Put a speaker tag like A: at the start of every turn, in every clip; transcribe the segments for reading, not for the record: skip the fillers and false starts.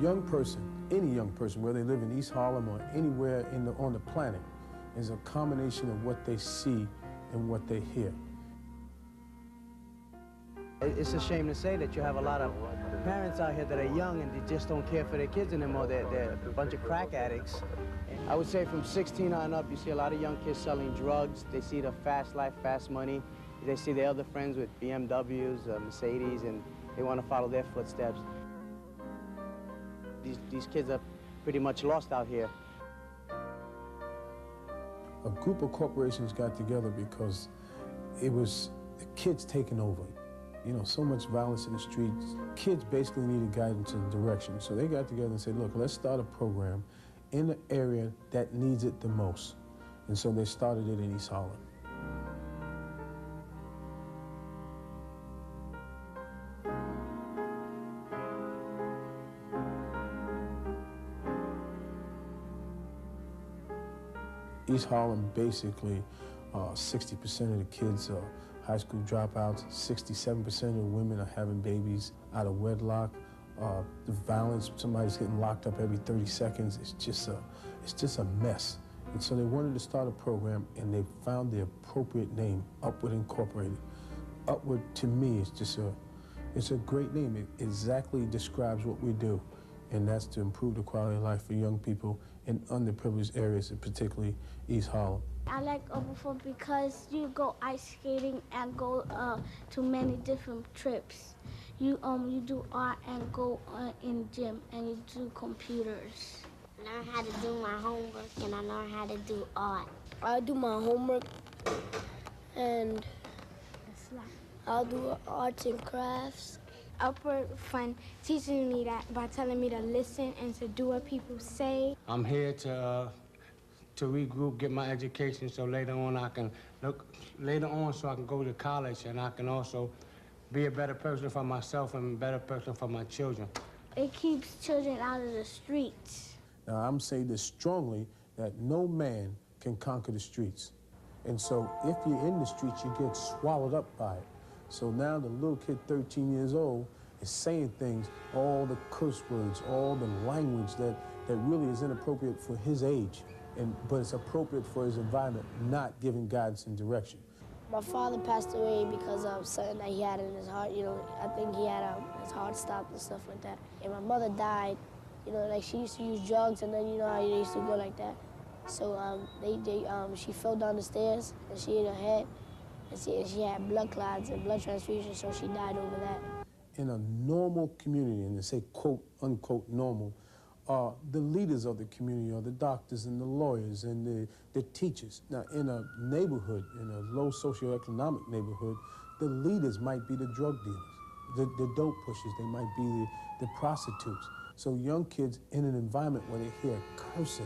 A: young person, any young person, whether they live in East Harlem or anywhere on the planet, is a combination of what they see and what they hear.
B: It's a shame to say that you have a lot of parents out here that are young and they just don't care for their kids anymore. They're a bunch of crack addicts. I would say from 16 on up, you see a lot of young kids selling drugs. They see the fast life, fast money. They see their other friends with BMWs, Mercedes, and they want to follow their footsteps. These kids are pretty much lost out here.
A: A group of corporations got together because it was the kids taking over. You know, so much violence in the streets. Kids basically needed guidance and direction. So they got together and said, look, let's start a program in the area that needs it the most. And so they started it in East Harlem. East Harlem, basically, 60% of the kids are high school dropouts. 67% of the women are having babies out of wedlock. The violence, somebody's getting locked up every 30 seconds. It's just a mess. And so they wanted to start a program, and they found the appropriate name, Upward Incorporated. Upward, to me, is just it's a great name. It exactly describes what we do, and that's to improve the quality of life for young people in underprivileged areas, and particularly East Harlem.
C: I like Upward because you go ice skating and go to many different trips. You do art and go in gym, and you do computers.
D: I learn how to do my homework, and I learn how to do art.
E: I do my homework, and I'll do arts and crafts.
F: Upward Fun teaches me that by telling me to listen and to do what people say.
G: I'm here to regroup, get my education, so later on I can so I can go to college, and I can also be a better person for myself and a better person for my children.
C: It keeps children out of the streets.
A: Now, I'm saying this strongly, that no man can conquer the streets. And so if you're in the streets, you get swallowed up by it. So now the little kid, 13 years old, is saying things, all the curse words, all the language that really is inappropriate for his age, but it's appropriate for his environment, not giving guidance and direction.
E: My father passed away because of something that he had in his heart. You know, I think he had his heart stopped and stuff like that. And my mother died. You know, like she used to use drugs, and then you know how they used to go like that. So she fell down the stairs and she hit her head, and she had blood clots and blood transfusion, so she died over that. In
A: a normal community, and they say quote unquote normal, the leaders of the community are the doctors and the lawyers and the teachers. Now, in a neighborhood, in a low socioeconomic neighborhood, the leaders might be the drug dealers, the dope pushers, they might be the prostitutes. So young kids in an environment where they hear cursing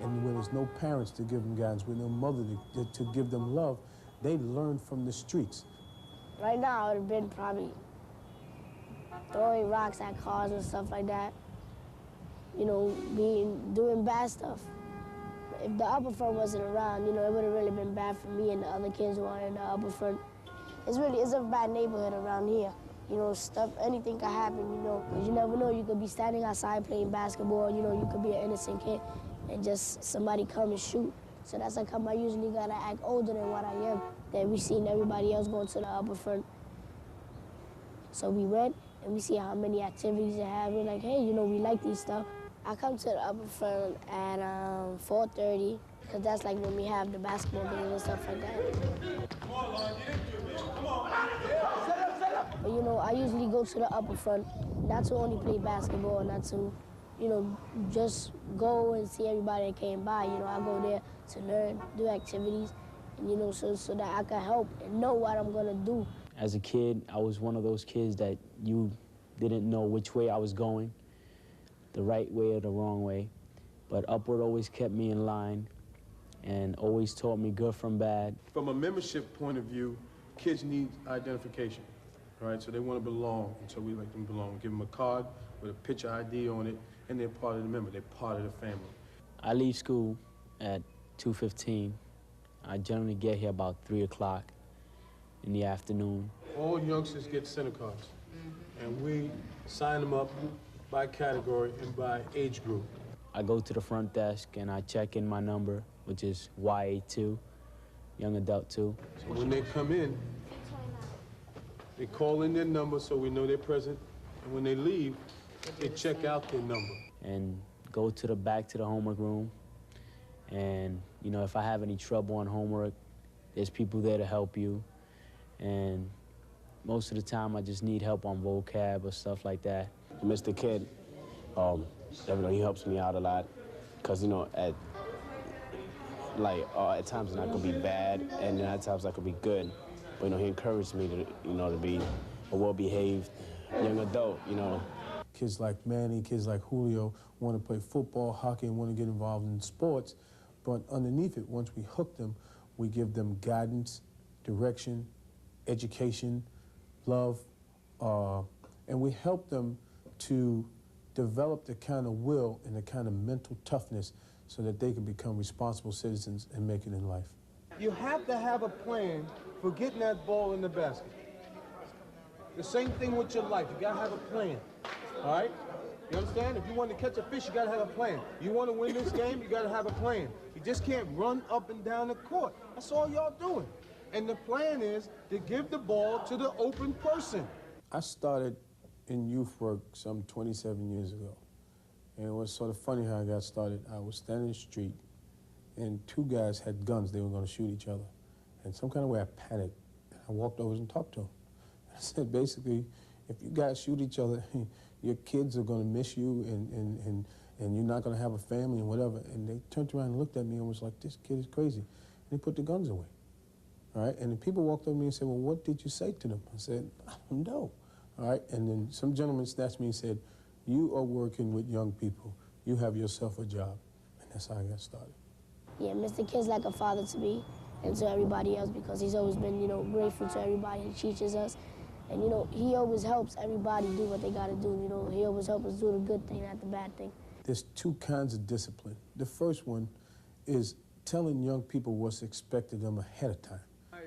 A: and where there's no parents to give them guidance, with no mother to give them love, they learn from the streets.
E: Right now, I would have been probably throwing rocks at cars and stuff like that. You know, doing bad stuff. If the upper front wasn't around, you know, it would have really been bad for me and the other kids who are in the upper front. It's a bad neighborhood around here. You know, anything could happen, you know, because you never know. You could be standing outside playing basketball, you know, you could be an innocent kid and just somebody come and shoot. So that's how come I usually gotta act older than what I am. Then we seen everybody else going to the upper front. So we went and we see how many activities they have. We're like, hey, you know, we like these stuff. I come to the upper front at 4:30, because that's like when we have the basketball games and stuff like that. Come on, Lord, get into it. Come on. Set up. But, you know, I usually go to the upper front, not to only play basketball, not to, you know, just go and see everybody that came by. You know, I go there to learn, do activities, and, you know, so that I can help and know what I'm gonna do.
H: As a kid, I was one of those kids that you didn't know which way I was going, the right way or the wrong way. But Upward always kept me in line and always taught me good from bad.
A: From a membership point of view, kids need identification, right? So they want to belong, and so we let them belong. Give them a card with a picture ID on it, and they're part of the member, they're part of the family.
H: I leave school at 2:15. I generally get here about 3 o'clock in the afternoon.
A: All youngsters get center cards, and we sign them up, by category and by age group.
H: I go to the front desk and I check in my number, which is YA2, young adult 2.
A: So when they come in, they call in their number so we know they're present. And when they leave, they check out their number.
H: And go to the back to the homework room. And, you know, if I have any trouble on homework, there's people there to help you. And most of the time, I just need help on vocab or stuff like that.
I: Mr. Kid, he helps me out a lot. Because, you know, at times I could be bad, and then at times I could be good. But, you know, he encouraged me to, you know, to be a well-behaved young adult, you know.
A: Kids like Manny, kids like Julio want to play football, hockey, and want to get involved in sports. But underneath it, once we hook them, we give them guidance, direction, education, love, and we help them to develop the kind of will and the kind of mental toughness so that they can become responsible citizens and make it in life.
J: You have to have a plan for getting that ball in the basket. The same thing with your life. You gotta have a plan, all right? You understand? If you want to catch a fish, you gotta have a plan. You want to win this game, you gotta have a plan. You just can't run up and down the court. That's all y'all doing. And the plan is to give the ball to the open person.
A: I started in youth work some 27 years ago. And it was sort of funny how I got started. I was standing in the street, and two guys had guns. They were going to shoot each other. And some kind of way I panicked. I walked over and talked to them. I said, basically, if you guys shoot each other, your kids are going to miss you, and you're not going to have a family and whatever. And they turned around and looked at me and was like, this kid is crazy. And they put the guns away. All right? And the people walked up to me and said, well, what did you say to them? I said, I don't know. All right? And then some gentleman snatched me and said, you are working with young people. You have yourself a job. And that's how I got started.
E: Yeah, Mr. Kid's like a father to me and to everybody else because he's always been, you know, grateful to everybody. He teaches us. And, you know, he always helps everybody do what they got to do. You know, he always helps us do the good thing, not the bad thing.
A: There's two kinds of discipline. The first one is telling young people what's expected of them ahead of time.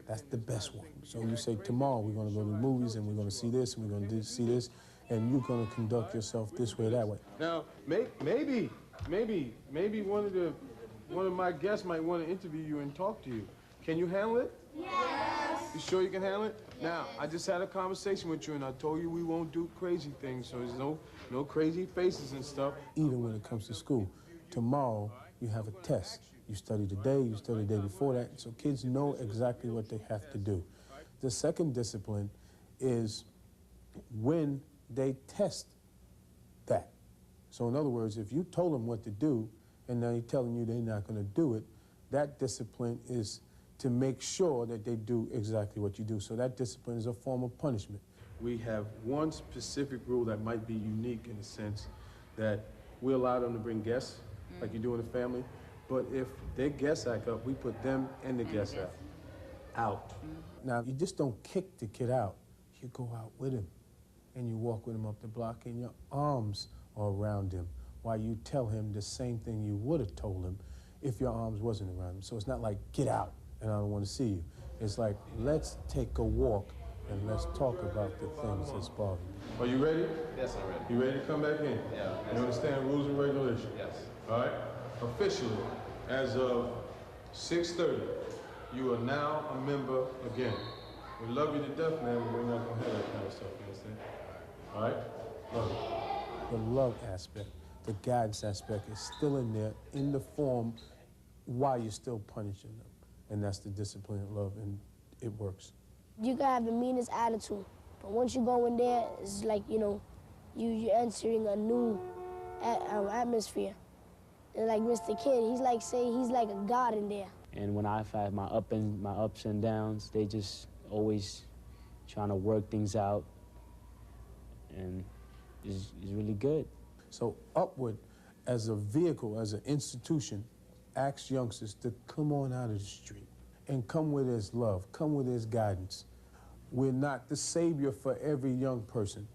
A: That's the best one. So you say, tomorrow we're going to go to the movies and we're going to see this and we're going to see this, and you're going to conduct yourself this way, that way.
J: Now, maybe one of my guests might want to interview you and talk to you. Can you handle it? Yes. You sure you can handle it? Yes. Now, I just had a conversation with you, and I told you we won't do crazy things, so there's no crazy faces and stuff.
A: Even when it comes to school, tomorrow you have a test. You study today, you study the day before that, so kids know exactly what they have to do. The second discipline is when they test that. So in other words, if you told them what to do, and now you're telling you they're not going to do it, that discipline is to make sure that they do exactly what you do. So that discipline is a form of punishment. We have one specific rule that might be unique in the sense that we allow them to bring guests, like you do in a family, but if their guests act up, we put them and the guests out. Now, you just don't kick the kid out. You go out with him, and you walk with him up the block, and your arms are around him while you tell him the same thing you would have told him if your arms wasn't around him. So it's not like, get out, and I don't want to see you. It's like, let's take a walk, and let's talk about the things that's bothering you.
J: Are you ready?
K: Yes, I'm ready.
J: You ready to come back in?
K: Yeah.
J: You understand rules and regulations?
K: Yes.
J: All right? Officially, as of 6:30, you are now a member again. We love you to death, man, but we're not going to have that kind of stuff, you understand? All right? Love you.
A: The love aspect, the guidance aspect is still in there in the form while you're still punishing them. And that's the discipline of love, and it works.
E: You can have the meanest attitude, but once you go in there, it's like, you know, you're entering a new atmosphere. And like Mr. Kid, he's like a god in there.
H: And when I've had my ups and downs, they just always trying to work things out, and it's really good.
A: So Upward, as a vehicle, as an institution, asks youngsters to come on out of the street and come with his love, come with his guidance. We're not the savior for every young person,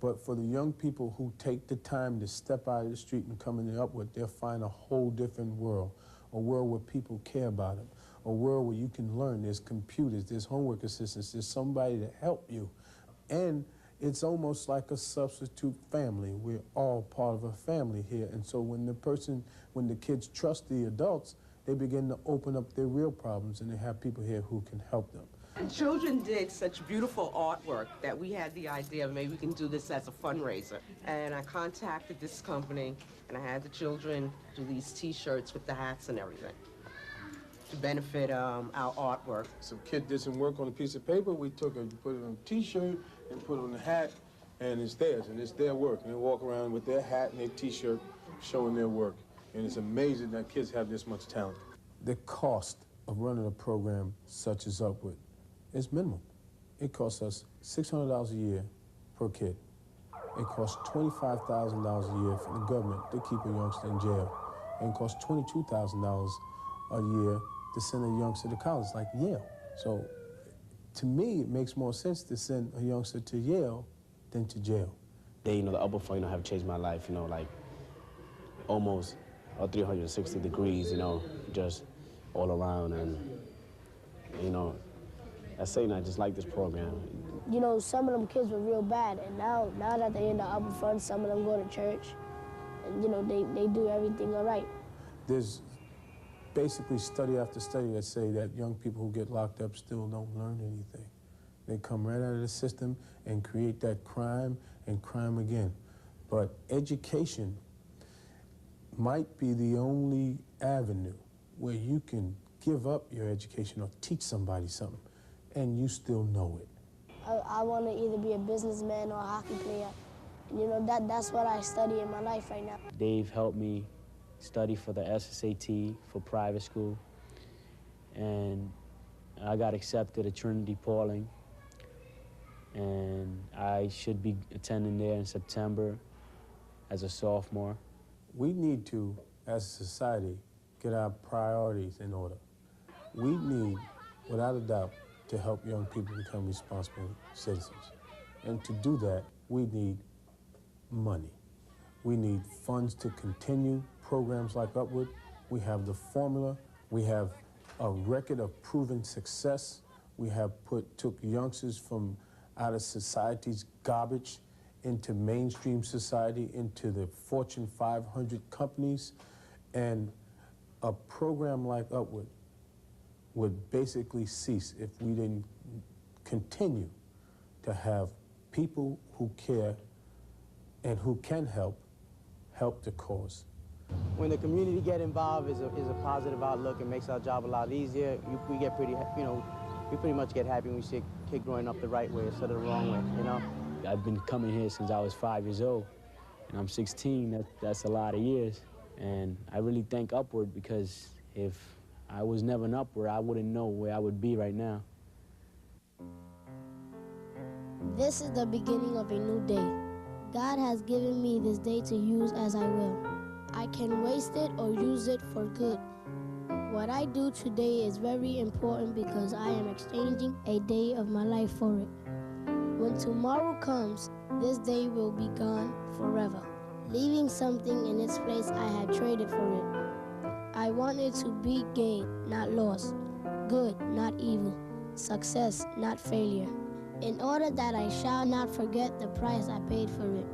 A: but for the young people who take the time to step out of the street and come in the Upward, they'll find a whole different world, a world where people care about them, a world where you can learn. There's computers, there's homework assistants, there's somebody to help you. And It's almost like a substitute family. We're all part of a family here. And so when the kids trust the adults, they begin to open up their real problems, and they have people here who can help them.
K: The children did such beautiful artwork that we had the idea maybe we can do this as a fundraiser. And I contacted this company, and I had the children do these T-shirts with the hats and everything to benefit our artwork.
A: Some kid did some work on a piece of paper. We took it, put it on a T-shirt, and put it on the hat, and it's theirs, and it's their work. And they walk around with their hat and their T-shirt showing their work. And it's amazing that kids have this much talent. The cost of running a program such as Upward is minimum. It costs us $600 a year per kid. It costs $25,000 a year for the government to keep a youngster in jail. And it costs $22,000 a year to send a youngster to college, like Yale. So to me, it makes more sense to send a youngster to Yale than to jail.
I: The Upward Fund, have changed my life, like almost 360 degrees, just all around. And, I just like this program.
E: Some of them kids were real bad, and now that they're in the Upward Fund, some of them go to church, and, they do everything all right.
A: There's basically study after study that say that young people who get locked up still don't learn anything. They come right out of the system and create that crime and crime again. But education might be the only avenue where you can give up your education or teach somebody something, and you still know it.
E: I want to either be a businessman or a hockey player. That's what I study in my life right now.
H: Dave helped me study for the SSAT for private school, and I got accepted at Trinity Pauling, and I should be attending there in September as a sophomore.
A: We need to, as a society, get our priorities in order. We need, without a doubt, to help young people become responsible citizens. And to do that, we need money. We need funds to continue programs like Upward. We have the formula. We have a record of proven success. We have took youngsters from out of society's garbage into mainstream society, into the Fortune 500 companies. And a program like Upward would basically cease if we didn't continue to have people who care and who can help the cause.
B: When the community get involved is a positive outlook. It makes our job a lot easier. We get pretty, we pretty much get happy when we see a kid growing up the right way instead of the wrong way,
H: I've been coming here since I was 5 years old, and I'm 16. That's a lot of years. And I really thank Upward, because if I was never in Upward, I wouldn't know where I would be right now.
E: This is the beginning of a new day. God has given me this day to use as I will. I can waste it or use it for good. What I do today is very important because I am exchanging a day of my life for it. When tomorrow comes, this day will be gone forever, leaving something in its place I had traded for it. I want it to be gain, not loss, good, not evil, success, not failure, in order that I shall not forget the price I paid for it.